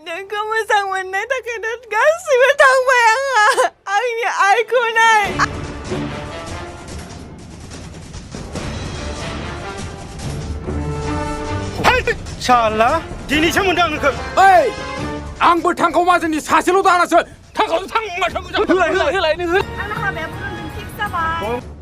Nengkau masang mana tak kena kasih betang bayang ah. Ini aku naik. Salah, ini saya mendang ke. Hei, anggur tangkau macam ni sahaja lo dah rasa. Tangkau tangkau macam ni. Anak kami belum fix apa?